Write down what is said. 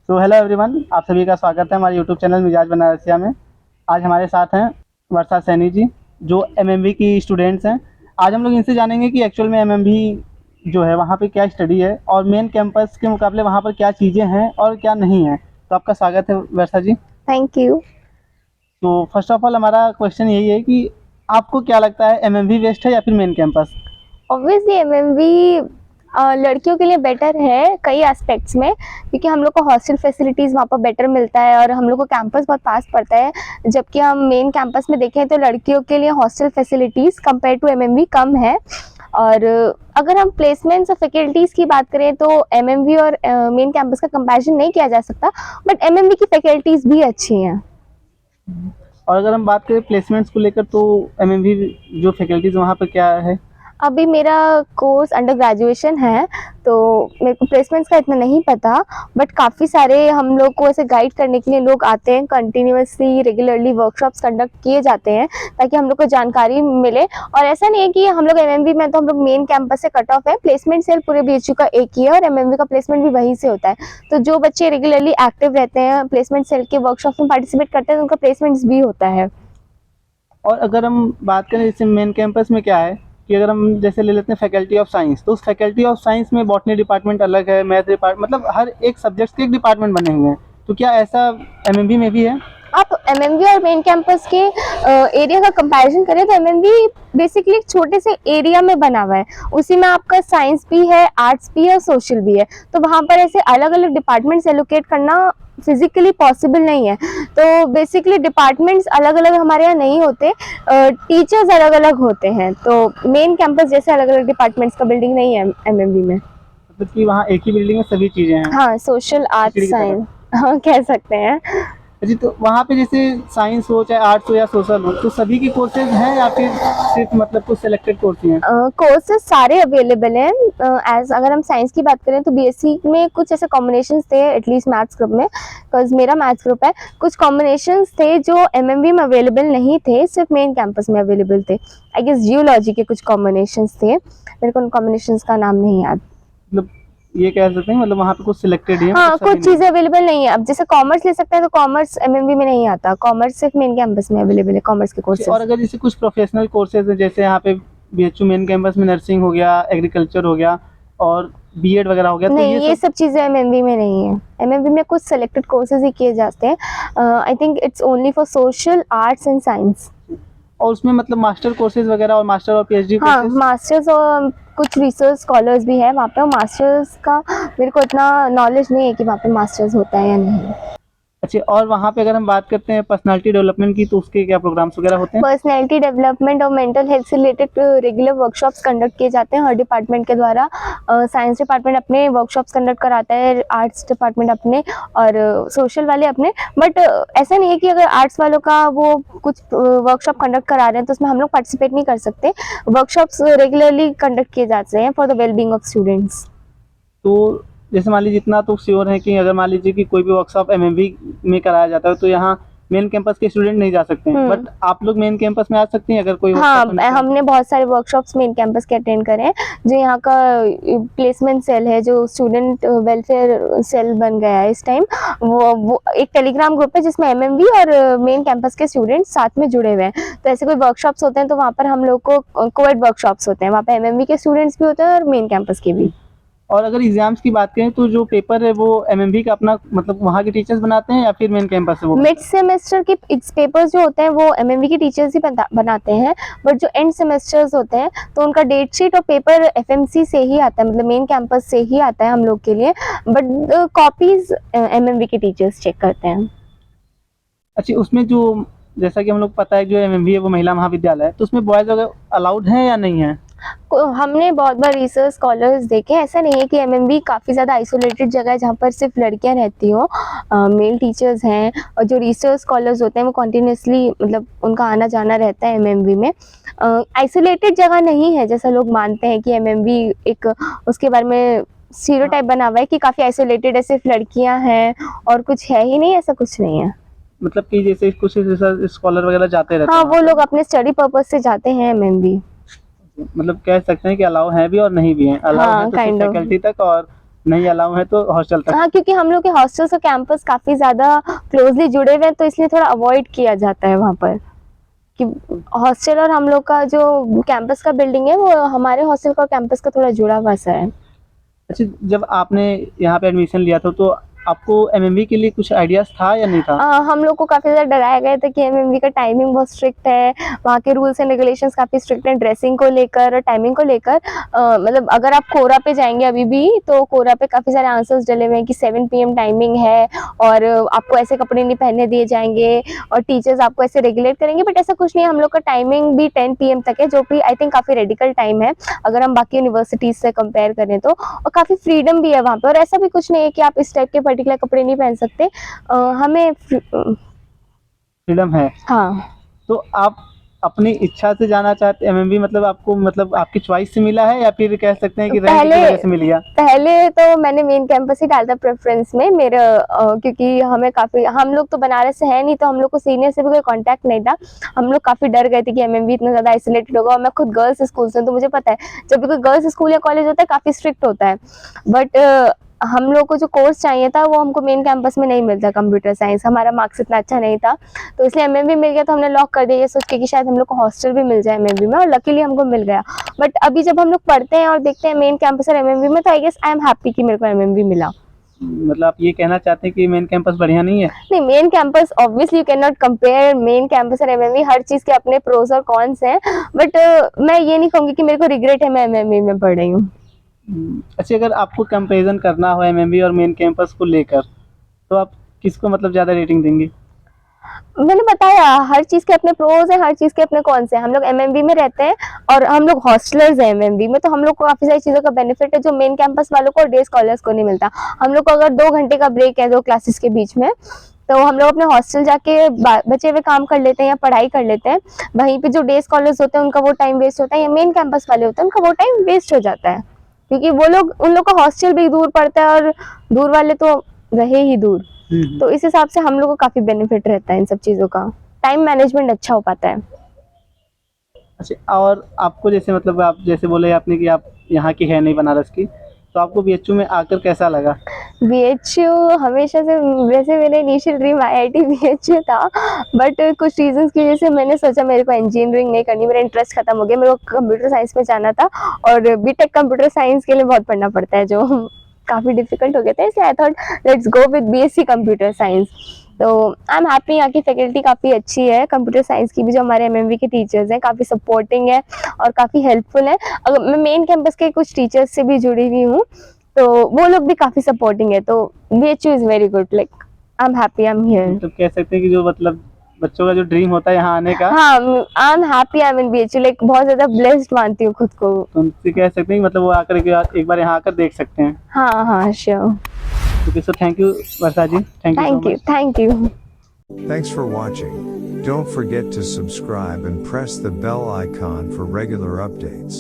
तो hello everyone, आप सभी का स्वागत है हमारे यूट्यूब चैनल मिजाज बनारसिया में। आज हमारे साथ हैं वर्षा सैनी जी, जो एमएमवी की स्टूडेंट्स हैं। आज हम लोग इनसे जानेंगे कि एक्चुअल में एमएमवी जो है वहाँ पे क्या स्टडी है और मेन कैंपस के मुकाबले वहाँ पर क्या चीज़ें हैं और क्या नहीं है। तो आपका स्वागत है वर्षा जी। Thank you. तो फर्स्ट ऑफ ऑल हमारा क्वेश्चन यही है कि आपको क्या लगता है, एमएमवी बेस्ट है या फिर मेन कैंपस? ऑब्वियसली एमएमवी लड़कियों के लिए बेटर है कई एस्पेक्ट्स में, क्योंकि हम लोग को हॉस्टल फैसिलिटीज़ वहाँ पर बेटर मिलता है और हम लोग को कैंपस बहुत पास पड़ता है। जबकि हम मेन कैंपस में देखें तो लड़कियों के लिए hostel facilities compare to MMV कम है। और अगर हम प्लेसमेंट्स और फैकल्टीज़ की बात करें तो एमएमवी और मेन कैंपस का कंपैरिजन नहीं किया जा सकता, बट एमएमवी की फैकल्टीज़ भी अच्छी हैं। और अगर हम बात करें प्लेसमेंट्स को लेकर तो एमएमवी जो फैकल्टीज़ वहाँ पर क्या है? अभी मेरा कोर्स अंडर ग्रेजुएशन है, तो मेरे को प्लेसमेंट्स का इतना नहीं पता, बट काफ़ी सारे हम लोग को ऐसे गाइड करने के लिए लोग आते हैं। कंटिन्यूसली रेगुलरली वर्कशॉप्स कंडक्ट किए जाते हैं ताकि हम लोग को जानकारी मिले। और ऐसा नहीं है कि हम लोग एमएमवी में तो हम लोग मेन कैंपस से कट ऑफ है, प्लेसमेंट सेल पूरे बीएचयू का एक ही है और एमएमवी का प्लेसमेंट भी वहीं से होता है। तो जो बच्चे रेगुलरली एक्टिव रहते हैं, प्लेसमेंट सेल के वर्कशॉप में पार्टिसिपेट करते हैं, तो उनका प्लेसमेंट्स भी होता है। और अगर हम बात करें जैसे मेन कैंपस में क्या है कि अगर हम जैसे ले लेते हैं फैकल्टी ऑफ साइंस, तो उस फैकल्टी ऑफ साइंस में बॉटनी डिपार्टमेंट अलग है, मैथ डिपार्टमेंट, मतलब हर एक सब्जेक्ट के एक डिपार्टमेंट बने हुए हैं। तो क्या ऐसा एमएमवी में भी है? आप एमएमवी और मेन कैंपस के एरिया का कंपैरिजन करें तो एमएमवी बेसिकली एक छोटे से एरिया में बना हुआ है। उसी में आपका साइंस भी है, आर्ट्स भी है और सोशल भी है। तो वहाँ पर ऐसे अलग अलग डिपार्टमेंट्स एलोकेट करना फिजिकली पॉसिबल नहीं है। तो बेसिकली डिपार्टमेंट्स अलग अलग हमारे यहाँ नहीं होते, टीचर्स अलग अलग होते हैं। तो मेन कैंपस जैसे अलग अलग डिपार्टमेंट्स का बिल्डिंग नहीं है एमएमवी में। मतलब कि वहाँ एक ही बिल्डिंग में सभी चीज़ें हैं, हाँ, सोशल, खिचड़ी आर्ट्स, की तरह। साइंस, हाँ कह सकते हैं। जी, तो वहाँ पे जैसे साइंस हो चाहे आर्ट्स हो या सोशल हो, तो सभी की कोर्सेज हैं या फिर सिर्फ मतलब कुछ सिलेक्टेड कोर्स ही हैं? कोर्सेज सारे अवेलेबल हैं। एज अगर हम साइंस की बात करें तो बीएससी में कुछ ऐसे कॉम्बिनेशंस थे, एटलीस्ट मैथ्स ग्रुप में, बिकॉज मेरा मैथ्स ग्रुप है। कुछ कॉम्बिनेशंस थे जो एमएमवी में अवेलेबल नहीं थे, सिर्फ मेन कैंपस में अवेलेबल थे। आई गेस जियोलॉजी के कुछ कॉम्बिनेशंस थे, मेरे को उन कॉम्बिनेशंस का नाम नहीं याद। मतलब ये कह सकते हैं, मतलब वहाँ पे कुछ सिलेक्टेड ही है, हाँ, मतलब सभी कुछ नहीं। चीज़ें अवेलेबल नहीं है। अब जैसे कॉमर्स ले सकते हैं तो कॉमर्स एमएमवी में नहीं आता, कॉमर्स सिर्फ मेन कैंपस में अवेलेबल है, कॉमर्स के और कोर्सेज। अगर जैसे कुछ प्रोफेशनल कोर्सेज हैं, जैसे यहाँ पे बीएचयू मेन कैंपस में नर्सिंग हो गया, एग्रीकल्चर हो गया और बीएड वगैरह हो गया, तो नहीं, ये ये सब चीज़ें एमएमवी में नहीं है। एमएमवी में कुछ सेलेक्टेड कोर्सेज ही किए जाते हैं। I think it's only for social, arts and science. और उसमें मतलब मास्टर कोर्सेज वगैरह और मास्टर और पीएचडी हाँ, कोर्सेज? मास्टर्स और कुछ रिसर्च स्कॉलर्स भी है वहाँ पे। मास्टर्स का मेरे को इतना नॉलेज नहीं है कि वहाँ पे मास्टर्स होता है या नहीं। अच्छा, और वहाँ पे अगर हम बात करते हैं पर्सनालिटी डेवलपमेंट की, तो उसके क्या प्रोग्राम्स वगैरह होते हैं? पर्सनैलिटी डेवलपमेंट और मेंटल हेल्थ से रिलेटेड रेगुलर वर्कशॉप्स कंडक्ट किए जाते हैं हर डिपार्टमेंट के द्वारा। साइंस डिपार्टमेंट अपने वर्कशॉप्स कंडक्ट कराता है, आर्ट्स डिपार्टमेंट अपने, और सोशल वाले अपने। बट ऐसा नहीं है कि अगर आर्ट्स वालों का वो कुछ वर्कशॉप कंडक्ट करा रहे हैं तो उसमें हम लोग पार्टिसिपेट नहीं कर सकते। वर्कशॉप्स रेगुलरली कंडक्ट किए जाते हैं for the wellbeing of students. तो जैसे मान लीजिए, इतना तो श्योर है कि अगर मान लीजिए कि कोई भी वर्कशॉप एमएमवी में कराया जाता है तो यहाँ मेन कैंपस के स्टूडेंट नहीं जा सकते हैं, बट आप लोग मेन कैंपस में आ सकती हैं अगर कोई हाँ, वर्कशॉप। हमने बहुत सारे वर्कशॉप्स मेन कैंपस के अटेंड करे हैं। जो यहाँ का प्लेसमेंट सेल है, जो स्टूडेंट वेलफेयर सेल बन गया है इस टाइम, वो एक टेलीग्राम ग्रुप है जिसमें एमएमवी और मेन कैंपस के स्टूडेंट्स साथ में जुड़े हुए हैं। तो ऐसे कोई वर्कशॉप्स होते हैं तो वहाँ पर हम लोग को कोएड वर्कशॉप्स होते हैं, वहाँ पे एमएमवी के स्टूडेंट्स भी होते हैं और मेन कैंपस के भी। और अगर एग्जाम्स की बात करें तो जो पेपर है वो एमएमवी का अपना, मतलब वहाँ के टीचर्स बनाते हैं या फिर मेन कैंपस से वो? मिड सेमेस्टर के पेपर्स जो होते हैं वो एमएमवी के टीचर्स ही बनाते हैं, बट जो एंड सेमेस्टर्स होते हैं तो उनका डेट शीट और पेपर एफएमसी से ही आता है, मतलब मेन कैंपस से ही आता है हम लोग के लिए। बट कॉपीज एमएमवी के टीचर्स चेक करते हैं। अच्छा, उसमें जो जैसा कि हम लोग पता है जो एमएमवी है वो महिला महाविद्यालय है, तो उसमें बॉयज वगैरह अलाउड हैं या नहीं है? हमने बहुत बार रिसर्च स्कॉलर्स देखे, ऐसा नहीं है कि एमएमवी काफ़ी ज़्यादा आइसोलेटेड जगह है जहाँ पर सिर्फ लड़कियाँ रहती हो। मेल टीचर्स हैं और जो रिसर्च स्कॉलर्स होते हैं वो कॉन्टीन्यूसली, मतलब उनका आना जाना रहता है एमएमवी में। आइसोलेटेड जगह नहीं है जैसा लोग मानते हैं कि एमएमवी एक, उसके बारे में स्टीरियोटाइप बना हुआ है कि काफ़ी आइसोलेटेड है, सिर्फ लड़कियाँ हैं और कुछ है ही नहीं, ऐसा कुछ नहीं है। मतलब कि जैसे कुछ रिसर्च स्कॉलर वगैरह जाते रहते हाँ, हैं वो लोग अपने स्टडी पर्पज से जाते हैं एमएमवी। मतलब कह सकते हैं कि अलाउ है भी और नहीं भी है। अलाउ हाँ, है तो सिर्फ काइंड ऑफ। फैकल्टी तक और नहीं अलाउ है तो हॉस्टल तक। हाँ, क्योंकि हम लोग के हॉस्टल्स और कैंपस काफी ज्यादा क्लोजली जुड़े हुए हैं, तो इसलिए थोड़ा अवॉइड किया जाता है वहाँ पर कि हॉस्टल और हम लोग का जो कैंपस का बिल्डिंग है वो हमारे हॉस्टल का और कैंपस का थोड़ा जुड़ा हुआ सा है। अच्छा, जब आपने यहाँ पे एडमिशन लिया था तो आपको एमएमबी के लिए कुछ आइडियाज था या नहीं था? हम लोग को काफ़ी ज़्यादा डराया गया था कि एमएमबी का टाइमिंग बहुत स्ट्रिक्ट है, वहाँ के रूल्स एंड रेगुलेशंस काफ़ी स्ट्रिक्ट हैं ड्रेसिंग को लेकर और टाइमिंग को लेकर। मतलब अगर आप कोरा पे जाएंगे अभी भी तो कोरा पे काफ़ी सारे आंसर्स डले हुए हैं कि 7 PM टाइमिंग है और आपको ऐसे कपड़े नहीं पहनने दिए जाएंगे और टीचर्स आपको ऐसे रेगुलेट करेंगे, बट ऐसा कुछ नहीं है। हम लोग का टाइमिंग भी 10 PM तक है, जो कि आई थिंक काफ़ी रेडिकल टाइम है अगर हम बाकी यूनिवर्सिटीज़ से कंपेयर करें तो, और काफ़ी फ्रीडम भी है वहाँ पे। और ऐसा भी कुछ नहीं है कि आप इस टाइप के पर्टिकुलर कपड़े नहीं पहन सकते, हमें फ्रीडम है। हाँ। तो आप अपनी इच्छा से जाना चाहते एमएमबी, मतलब आपको मतलब आपकी चॉइस से मिला है या फिर कह सकते हैं कि रैंक की वजह से मिल गया? पहले तो मैंने मेन कैंपस ही डाला था प्रेफरेंस में मेरा, क्योंकि हमें काफ़ी, हम लोग तो बनारस से है नहीं तो हम लोग को सीनियर से भी कोई कांटेक्ट नहीं था। हम लोग काफ़ी डर गए थे कि एमएमबी इतना ज़्यादा आइसोलेटेड होगा, और मैं खुद गर्ल्स स्कूल से हूं, तो मुझे पता है जब भी कोई गर्ल्स स्कूल या कॉलेज होता है काफ़ी स्ट्रिक्ट होता है। बट हम लोग को जो कोर्स चाहिए था वो हमको मेन कैंपस में नहीं मिलता, कंप्यूटर साइंस, हमारा मार्क्स इतना अच्छा नहीं था, तो इसलिए एमएमबी मिल गया। तो हमने लॉक कर दिया ये सोच के कि शायद हम लोग को हॉस्टल भी मिल जाए एमएमबी में, और लकीली हमको मिल गया। बट अभी जब हम लोग पढ़ते हैं और देखते हैं मेन कैंपस और एमएमबी में, तो I guess I am happy कि मेरे को एमएमबी मिला। मतलब आप ये कहना चाहते हैं कि मेन कैंपस बढ़िया नहीं है? नहीं, main campus obviously you can not compare main campus और एमएमबी, हर चीज़ के अपने प्रोज और कॉन्स हैं, बट मैं ये नहीं कहूँगी कि मेरे को रिग्रेट है मैं एमएमबी में पढ़ रही हूँ। अच्छा, अगर आपको कंपैरिजन करना हो एमएमबी और मेन कैंपस को लेकर तो आप किसको मतलब ज़्यादा रेटिंग देंगे? मैंने बताया हर चीज़ के अपने प्रोज हैं, हर चीज़ के अपने कॉन्स हैं। हम लोग एमएमबी में रहते हैं और हम लोग हॉस्टलर्स हैं एमएमबी में, तो हम लोग को काफ़ी सारी चीज़ों का बेनिफिट है जो मेन कैंपस वालों को और डे स्कॉलर्स को नहीं मिलता। हम लोग को अगर 2 घंटे का ब्रेक है 2 क्लासेस के बीच में, तो हम लोग अपने हॉस्टल जाके बचे हुए काम कर लेते हैं या पढ़ाई कर लेते हैं। वहीं पे जो डे स्कॉलर्स होते हैं उनका वो टाइम वेस्ट होता है, या मेन कैंपस वाले होते हैं उनका वो टाइम वेस्ट हो जाता है, क्योंकि वो लोग, उन लोग का हॉस्टल भी दूर पड़ता है और दूर वाले तो रहे ही दूर। तो इस हिसाब से हम लोग को काफ़ी बेनिफिट रहता है इन सब चीज़ों का, टाइम मैनेजमेंट अच्छा हो पाता है। अच्छा, और आपको जैसे मतलब आप जैसे बोले आपने कि आप यहाँ की है नहीं बनारस की, तो आपको बीएचयू में आकर कैसा लगा? बीएचयू हमेशा से, वैसे मेरा इनिशियल ड्रीम आईआईटी बीएचयू था, बट कुछ रीजंस की वजह से मैंने सोचा मेरे को इंजीनियरिंग नहीं करनी, मेरा इंटरेस्ट खत्म हो गया, मेरे को कंप्यूटर साइंस में जाना था, और बीटेक कंप्यूटर साइंस के लिए बहुत पढ़ना पड़ता है जो काफ़ी डिफिकल्ट हो गया था, इसलिए I thought let's go with BSc computer science. तो आई एम हैप्पी, यहाँ की फैकल्टी काफ़ी अच्छी है, कंप्यूटर साइंस की भी जो हमारे एमएमवी के टीचर्स हैं काफ़ी सपोर्टिंग है और काफ़ी हेल्पफुल है। अगर मैं मेन कैंपस के कुछ टीचर्स से भी जुड़ी हुई हूँ तो वो लोग भी काफ़ी सपोर्टिंग है, तो BHU is very good, like I am happy I am here. तो कह सकते हैं कि जो मतलब बच्चों का जो ड्रीम होता है यहाँ आने का, हाँ, आई am happy I am in BHU, like बहुत ज़्यादा ब्लेस्ड मानती हूँ खुद को। तो उनसे कह सकते हैं कि मतलब वो आकर के एक बार यहाँ आकर देख सकते हैं। हाँ हाँ sure. Okay, so thank you Varsha ji, thank you so much. Thank you. Thanks for watching. Don't forget to subscribe and press the bell icon for regular updates.